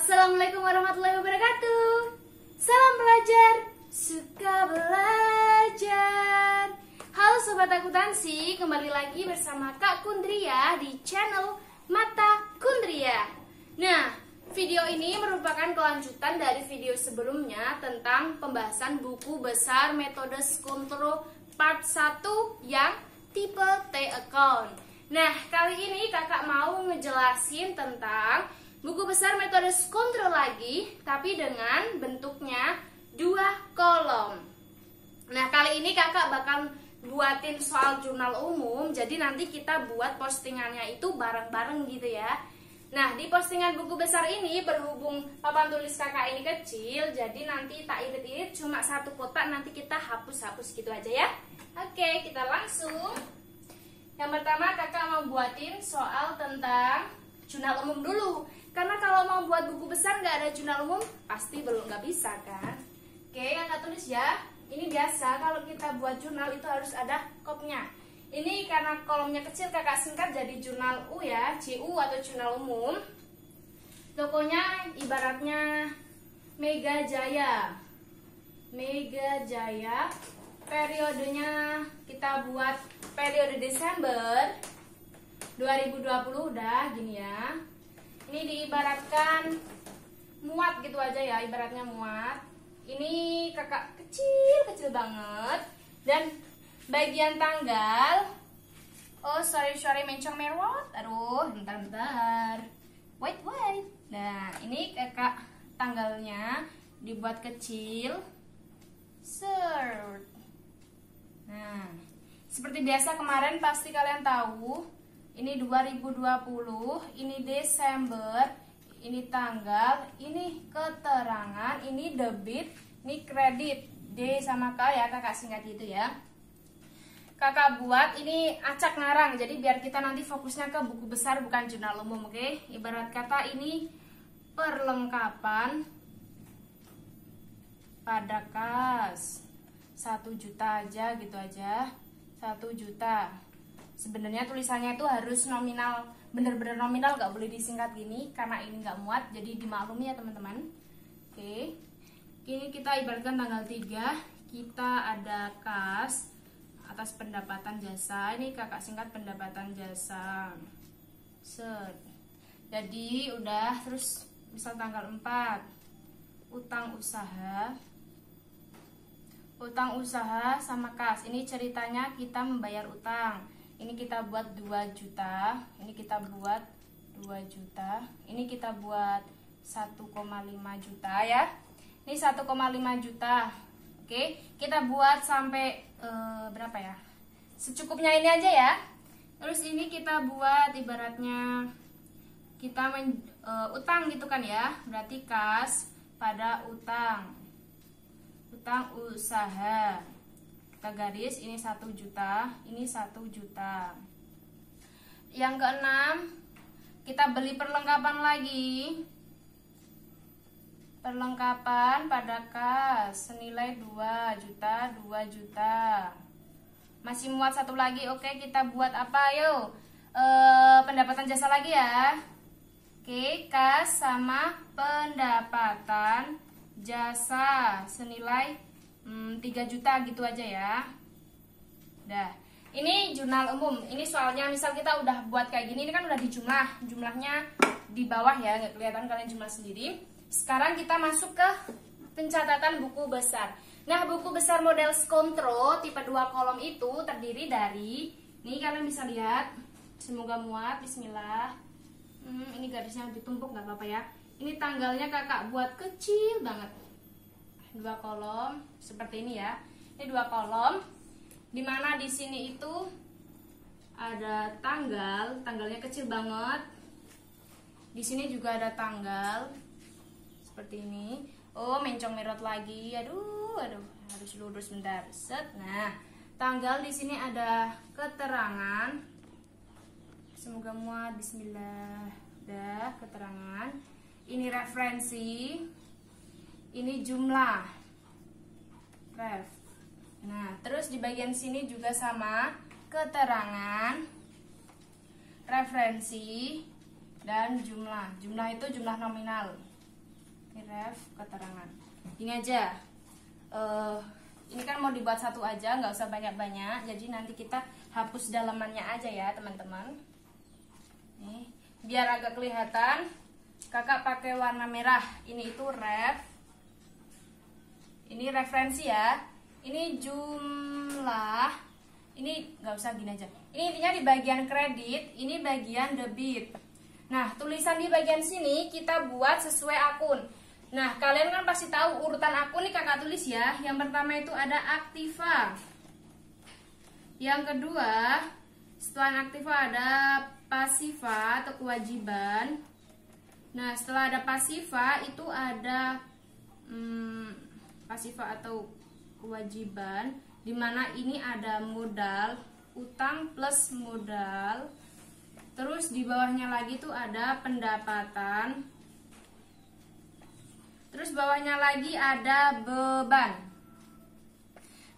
Assalamualaikum warahmatullahi wabarakatuh. Salam pelajar, suka belajar. Halo sobat akuntansi, kembali lagi bersama Kak Kundria di channel Mata Kundria. Nah, video ini merupakan kelanjutan dari video sebelumnya tentang pembahasan buku besar metode Skontro part 1 yang tipe T account. Nah, kali ini kakak mau ngejelasin tentang buku besar metode Skontro lagi, tapi dengan bentuknya 2 kolom. Nah, kali ini kakak bakal buatin soal jurnal umum, jadi nanti kita buat postingannya itu bareng-bareng gitu ya. Nah, di postingan buku besar ini, berhubung papan tulis kakak ini kecil, jadi nanti tak irit-irit cuma 1 kotak, nanti kita hapus-hapus gitu aja ya. Oke, kita langsung. Yang pertama kakak mau buatin soal tentang jurnal umum dulu. Karena kalau mau buat buku besar nggak ada jurnal umum, pasti nggak bisa kan. Oke, kakak tulis ya. Ini biasa kalau kita buat jurnal itu harus ada kopnya. Ini karena kolomnya kecil kakak singkat jadi jurnal U ya, JU atau jurnal umum. Tokonya ibaratnya Mega Jaya. Mega Jaya. Periodenya kita buat periode Desember 2020 udah gini ya. Ini diibaratkan muat gitu aja ya, ibaratnya muat. Ini kakak kecil banget. Dan bagian tanggal, oh sorry mencong merot. Aduh, bentar. Wait. Nah, ini kakak tanggalnya dibuat kecil. Sert. Nah, seperti biasa kemarin pasti kalian tahu. Ini 2020, ini Desember, ini tanggal, ini keterangan, ini debit, ini kredit. D sama K ya, kakak singkat gitu ya. Kakak buat ini acak ngarang, jadi biar kita nanti fokusnya ke buku besar bukan jurnal umum, oke? Ibarat kata ini perlengkapan pada kas 1 juta aja gitu aja. 1 juta. Sebenarnya tulisannya itu harus nominal, bener-bener nominal, nggak boleh disingkat gini karena ini nggak muat, jadi dimaklumi ya teman-teman. Oke, ini kita ibaratkan tanggal 3 kita ada kas atas pendapatan jasa. Ini kakak singkat pendapatan jasa. Set. Jadi udah, terus misal tanggal 4 utang usaha sama kas. Ini ceritanya kita membayar utang. Ini kita buat 2 juta, ini kita buat 2 juta, ini kita buat 1,5 juta ya. Ini 1,5 juta. Oke, kita buat sampai berapa ya? Secukupnya ini aja ya. Terus ini kita buat ibaratnya kita utang gitu kan ya. Berarti kas pada utang usaha. Kita garis, ini 1 juta, ini 1 juta. Yang keenam, kita beli perlengkapan lagi. Perlengkapan pada kas senilai 2 juta. Masih muat 1 lagi. Oke, kita buat apa yuk? Pendapatan jasa lagi ya. Oke, kas sama pendapatan jasa senilai 3 juta gitu aja ya. Dah. Ini jurnal umum. Ini soalnya misal kita udah buat kayak gini, ini kan udah jumlahnya di bawah ya, nggak kelihatan kalian jumlah sendiri. Sekarang kita masuk ke pencatatan buku besar. Nah, buku besar model Skontro tipe 2 kolom itu terdiri dari, nih kalian bisa lihat, semoga muat, bismillah. Ini garisnya ditumpuk nggak apa-apa ya. Ini tanggalnya kakak buat kecil banget. 2 kolom seperti ini ya. Ini 2 kolom, dimana di sini itu ada tanggalnya kecil banget. Di sini juga ada tanggal seperti ini. Oh, mencong merot lagi. Aduh, harus lurus bentar. Set. Nah, tanggal di sini ada keterangan. Semoga muat, bismillah. Dah, keterangan. Ini referensi. Ini jumlah ref. Nah, terus di bagian sini juga sama, keterangan, referensi, dan jumlah. Jumlah itu jumlah nominal. Ini ref keterangan. Ini aja. Ini kan mau dibuat satu aja, nggak usah banyak-banyak. Jadi nanti kita hapus dalamannya aja ya teman-teman. Nih, biar agak kelihatan. Kakak pakai warna merah. Ini itu ref. Ini referensi ya. Ini jumlah. Ini nggak usah gini aja. Ini intinya di bagian kredit, ini bagian debit. Nah, tulisan di bagian sini kita buat sesuai akun. Nah, kalian kan pasti tahu urutan akun nih kakak tulis ya. Yang pertama itu ada aktiva. Yang kedua, setelah aktiva ada pasiva atau kewajiban. Nah, setelah ada pasiva itu ada pasiva atau kewajiban, dimana ini ada modal, utang plus modal. Terus di bawahnya lagi tuh ada pendapatan. Terus bawahnya lagi ada beban.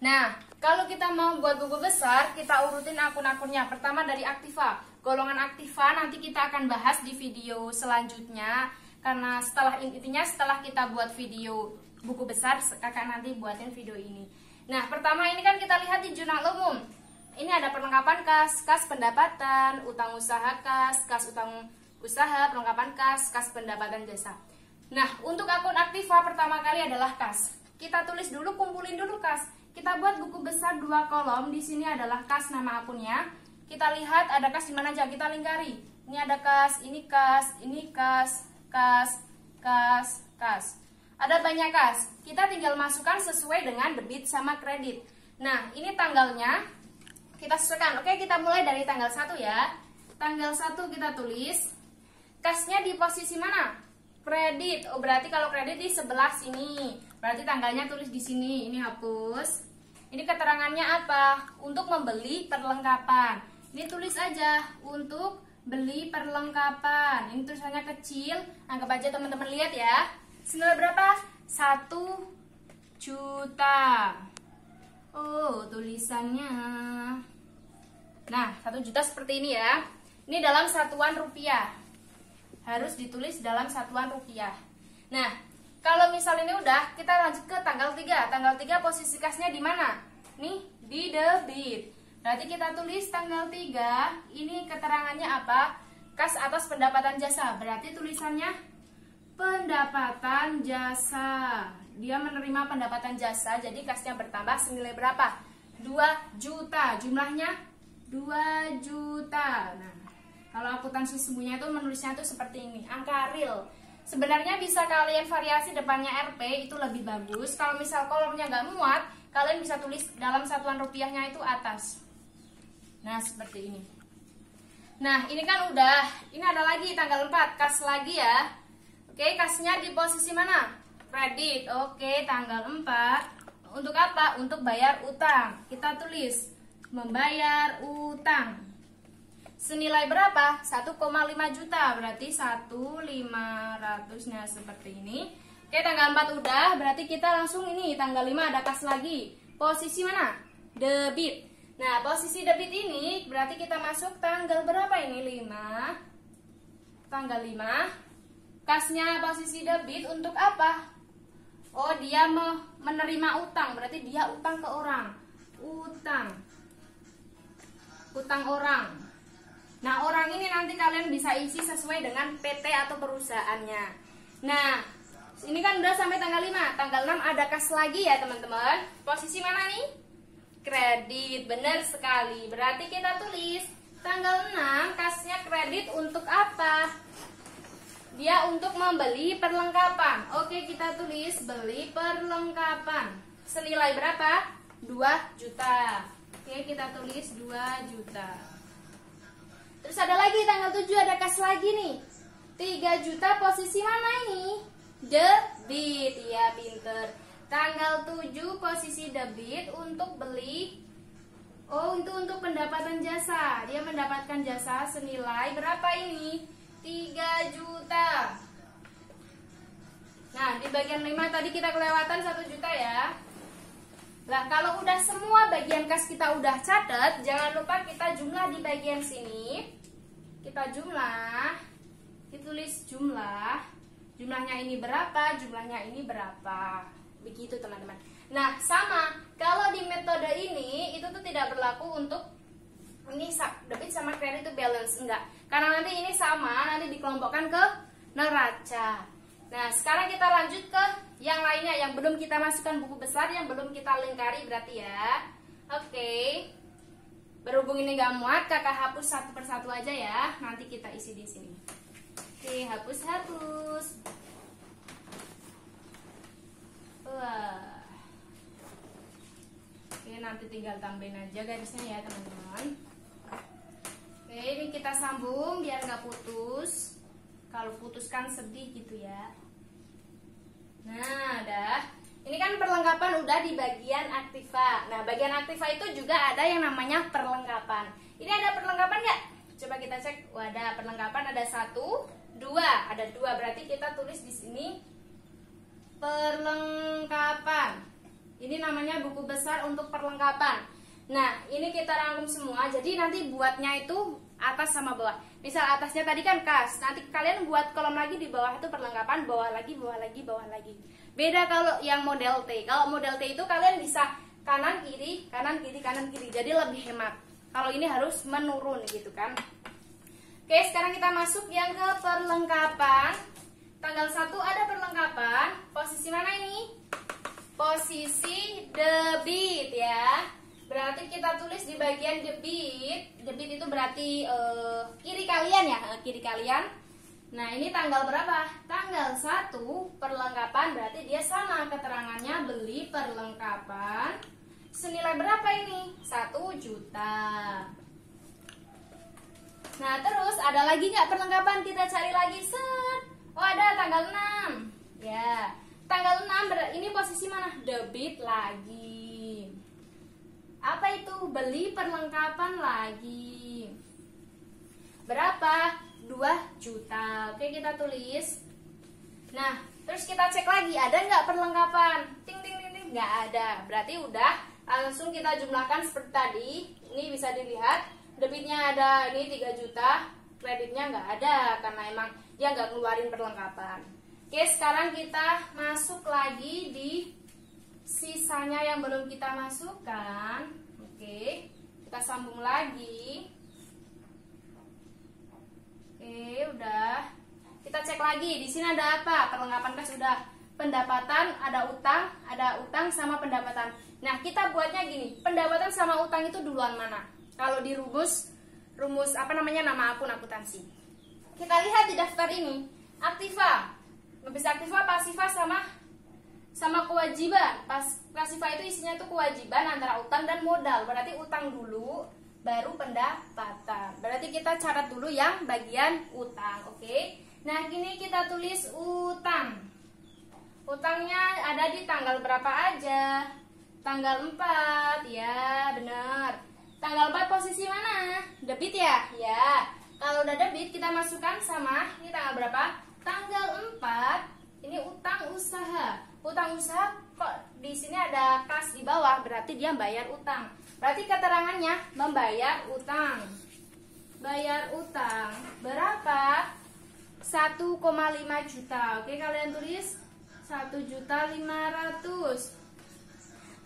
Nah, kalau kita mau buat buku besar, kita urutin akun-akunnya. Pertama dari aktiva. Golongan aktiva nanti kita akan bahas di video selanjutnya. Karena setelah kita buat video buku besar, kakak nanti buatin video ini. Nah, pertama ini kan kita lihat di jurnal umum. Ini ada perlengkapan kas, kas pendapatan, utang usaha kas utang usaha, perlengkapan kas pendapatan jasa. Nah, untuk akun aktiva pertama kali adalah kas. Kita tulis dulu, kumpulin dulu kas. Kita buat buku besar 2 kolom. Di sini adalah kas nama akunnya. Kita lihat ada kas di mana aja, kita lingkari. Ini ada kas, ini kas, ini kas, kas. Ada banyak kas. Kita tinggal masukkan sesuai dengan debit sama kredit. Nah, ini tanggalnya kita sesuaikan. Oke, kita mulai dari tanggal 1 ya. Tanggal 1 kita tulis. Kasnya di posisi mana? Kredit. Oh, berarti kalau kredit di sebelah sini. Berarti tanggalnya tulis di sini. Ini hapus. Ini keterangannya apa? Untuk membeli perlengkapan. Ini tulis aja untuk beli perlengkapan. Ini tulisannya kecil. Anggap aja teman-teman lihat ya. Senilai berapa? 1 juta. Oh, tulisannya. Nah, 1 juta seperti ini ya. Ini dalam satuan rupiah. Harus ditulis dalam satuan rupiah. Nah, kalau misal ini udah, kita lanjut ke tanggal 3. Tanggal 3 posisi kasnya di mana? Nih, di debit. Berarti kita tulis tanggal 3. Ini keterangannya apa? Kas atas pendapatan jasa. Berarti tulisannya pendapatan jasa. Dia menerima pendapatan jasa, jadi kasnya bertambah senilai berapa? 2 juta. Jumlahnya 2 juta. Nah, kalau akuntansi sesungguhnya itu menulisnya itu seperti ini, angka real. Sebenarnya bisa kalian variasi depannya RP, itu lebih bagus. Kalau misal kolomnya nggak muat, kalian bisa tulis dalam satuan rupiahnya itu atas. Nah, seperti ini. Nah, ini kan udah. Ini ada lagi tanggal 4, kas lagi ya. Oke, kasnya di posisi mana? Kredit. Oke, tanggal 4. Untuk apa? Untuk bayar utang. Kita tulis membayar utang. Senilai berapa? 1,5 juta. Berarti 1.500. Nah, seperti ini. Oke, tanggal 4 udah. Berarti kita langsung ini tanggal 5 ada kas lagi. Posisi mana? Debit. Nah, posisi debit ini berarti kita masuk tanggal berapa ini? 5. Tanggal 5. Kasnya posisi debit untuk apa? Oh, dia menerima utang. Berarti dia utang ke orang. Utang orang. Nah, orang ini nanti kalian bisa isi sesuai dengan PT atau perusahaannya. Nah, ini kan udah sampai tanggal 5. Tanggal 6 ada kas lagi ya teman-teman. Posisi mana nih? Kredit. Benar sekali. Berarti kita tulis tanggal 6 kasnya kredit untuk apa? Dia untuk membeli perlengkapan. Oke, kita tulis beli perlengkapan. Senilai berapa? 2 juta. Oke, kita tulis 2 juta. Terus ada lagi tanggal 7 ada kas lagi nih. 3 juta posisi mana ini? Debit. Ya, pinter. Tanggal 7 posisi debit untuk beli. Oh, itu untuk pendapatan jasa. Dia mendapatkan jasa senilai berapa ini? 3 juta. Nah, di bagian 5 tadi kita kelewatan 1 juta ya. Nah, kalau udah semua bagian kas kita udah catat, jangan lupa kita jumlah di bagian sini. Kita jumlah, ditulis jumlah. Jumlahnya ini berapa, jumlahnya ini berapa. Begitu teman-teman. Nah, sama kalau di metode ini itu tuh tidak berlaku untuk ini debit sama kredit itu balance, enggak. Karena nanti ini sama, nanti dikelompokkan ke neraca. Nah, sekarang kita lanjut ke yang lainnya yang belum kita masukkan buku besar, yang belum kita lingkari berarti ya. Oke. Berhubung ini gak muat, kakak hapus satu persatu aja ya. Nanti kita isi di sini. Oke, hapus. Wah. Oke, nanti tinggal tambahin aja garisnya ya teman-teman. Oke, ini kita sambung biar nggak putus. Kalau putus kan sedih gitu ya. Nah, dah. Ini kan perlengkapan udah di bagian aktiva. Nah, bagian aktiva itu juga ada yang namanya perlengkapan. Ini ada perlengkapan nggak? Coba kita cek. Oh, ada perlengkapan, ada 1, 2. Ada 2, berarti kita tulis di sini perlengkapan. Ini namanya buku besar untuk perlengkapan. Nah, ini kita rangkum semua. Jadi nanti buatnya itu atas sama bawah. Misal atasnya tadi kan kas, nanti kalian buat kolom lagi di bawah itu perlengkapan, bawah lagi. Beda kalau yang model T. Kalau model T itu kalian bisa kanan kiri. Jadi lebih hemat. Kalau ini harus menurun gitu kan. Oke, sekarang kita masuk yang ke perlengkapan. Tanggal 1 ada perlengkapan. Posisi mana ini? Posisi debit ya. Berarti kita tulis di bagian debit. Debit itu berarti kiri kalian ya, kiri kalian. Nah, ini tanggal berapa? Tanggal 1 perlengkapan, berarti dia sama keterangannya beli perlengkapan. Senilai berapa ini? 1 juta. Nah, terus ada lagi nggak perlengkapan? Kita cari lagi. Set. Oh, ada tanggal 6. Ya. Tanggal 6 ini posisi mana? Debit lagi. Apa itu? Beli perlengkapan lagi. Berapa? 2 juta. Oke, kita tulis. Nah, terus kita cek lagi, ada nggak perlengkapan? Ting. Nggak ada. Berarti udah, langsung kita jumlahkan seperti tadi. Ini bisa dilihat, debitnya ada ini 3 juta, kreditnya nggak ada karena emang dia nggak ngeluarin perlengkapan. Oke, sekarang kita masuk lagi di sisanya yang belum kita masukkan. Oke, kita sambung lagi. Oke, udah. Kita cek lagi. Di sini ada apa? Perlengkapan kas udah. Pendapatan, ada utang sama pendapatan. Nah, kita buatnya gini. Pendapatan sama utang itu duluan mana? Kalau di rumus apa namanya, nama akun akuntansi. Kita lihat di daftar ini. Aktiva. Bisa aktiva, pasiva sama kewajiban. Pasiva itu isinya itu kewajiban antara utang dan modal. Berarti utang dulu, baru pendapatan. Berarti kita catat dulu yang bagian utang, oke? Nah, gini kita tulis utang. Utangnya ada di tanggal berapa aja? Tanggal 4, ya benar. Tanggal 4 posisi mana? Debit ya? Ya. Kalau udah debit kita masukkan sama, ini tanggal berapa? Tanggal 4. Ini utang usaha. Utang usaha kok di sini ada kas di bawah, berarti dia bayar utang. Berarti keterangannya membayar utang. Bayar utang berapa? 1,5 juta. Oke, kalian tulis 1.500.000.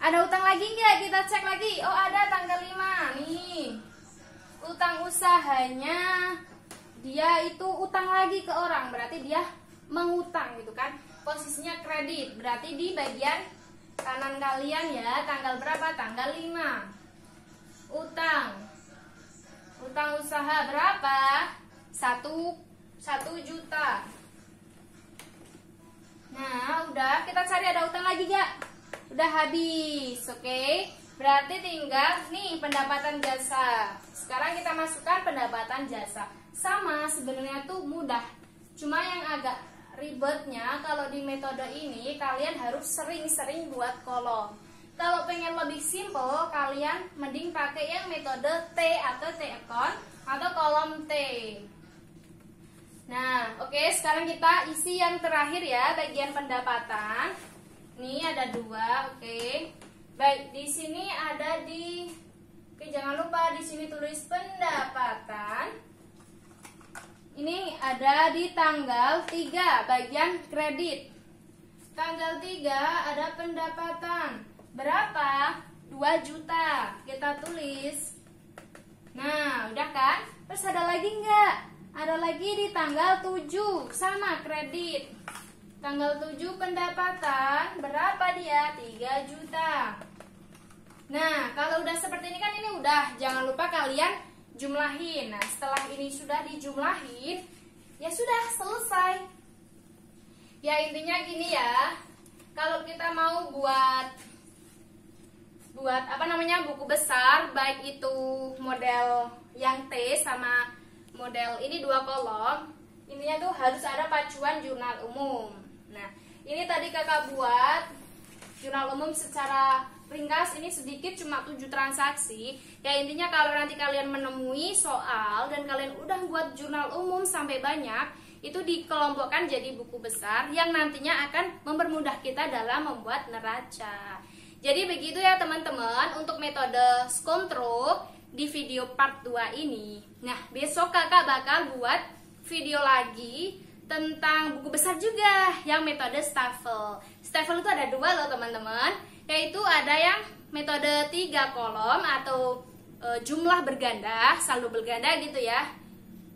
Ada utang lagi nggak? Kita cek lagi. Oh, ada tanggal 5 nih. Utang usahanya dia itu utang lagi ke orang, berarti dia mengutang gitu kan. Posisinya kredit, berarti di bagian kanan kalian ya. Tanggal berapa? Tanggal 5. Utang usaha berapa? 1 juta. Nah, udah, kita cari ada utang lagi gak? Udah habis, oke? Berarti tinggal nih pendapatan jasa. Sekarang kita masukkan pendapatan jasa. Sama, sebenarnya tuh mudah. Cuma yang agak ribetnya kalau di metode ini kalian harus sering-sering buat kolom. Kalau pengen lebih simple, kalian mending pakai yang metode T atau T account atau kolom T. Nah, oke, sekarang kita isi yang terakhir ya, bagian pendapatan. Nih ada 2, oke. Baik, di sini ada oke, jangan lupa di sini tulis pendapatan. Ini ada di tanggal 3 bagian kredit. Tanggal 3 ada pendapatan. Berapa? 2 juta. Kita tulis. Nah, udah kan? Terus ada lagi nggak? Ada lagi di tanggal 7. Sama kredit. Tanggal 7 pendapatan. Berapa dia? 3 juta. Nah, kalau udah seperti ini kan ini udah. Jangan lupa kalian jumlahin. Nah, setelah ini sudah dijumlahin, ya sudah selesai. Ya intinya gini ya. Kalau kita mau buat buku besar, baik itu model yang T sama model ini 2 kolom, intinya tuh harus ada pacuan jurnal umum. Nah, ini tadi kakak buat jurnal umum secara ringkas, ini sedikit cuma 7 transaksi. Ya intinya kalau nanti kalian menemui soal dan kalian udah buat jurnal umum sampai banyak, itu dikelompokkan jadi buku besar yang nantinya akan mempermudah kita dalam membuat neraca. Jadi begitu ya teman-teman untuk metode Skontro di video part 2 ini. Nah, besok kakak bakal buat video lagi tentang buku besar juga yang metode Staffel. Staffel itu ada 2 loh teman-teman, yaitu ada yang metode 3 kolom atau jumlah berganda, saldo berganda gitu ya.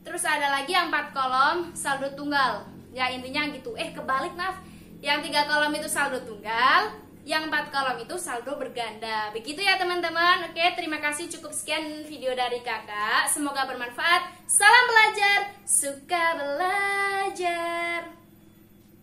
Terus ada lagi yang 4 kolom saldo tunggal. Ya intinya gitu. Kebalik maaf. Yang 3 kolom itu saldo tunggal, yang 4 kolom itu saldo berganda. Begitu ya teman-teman. Oke, terima kasih, cukup sekian video dari kakak. Semoga bermanfaat. Salam belajar, suka belajar.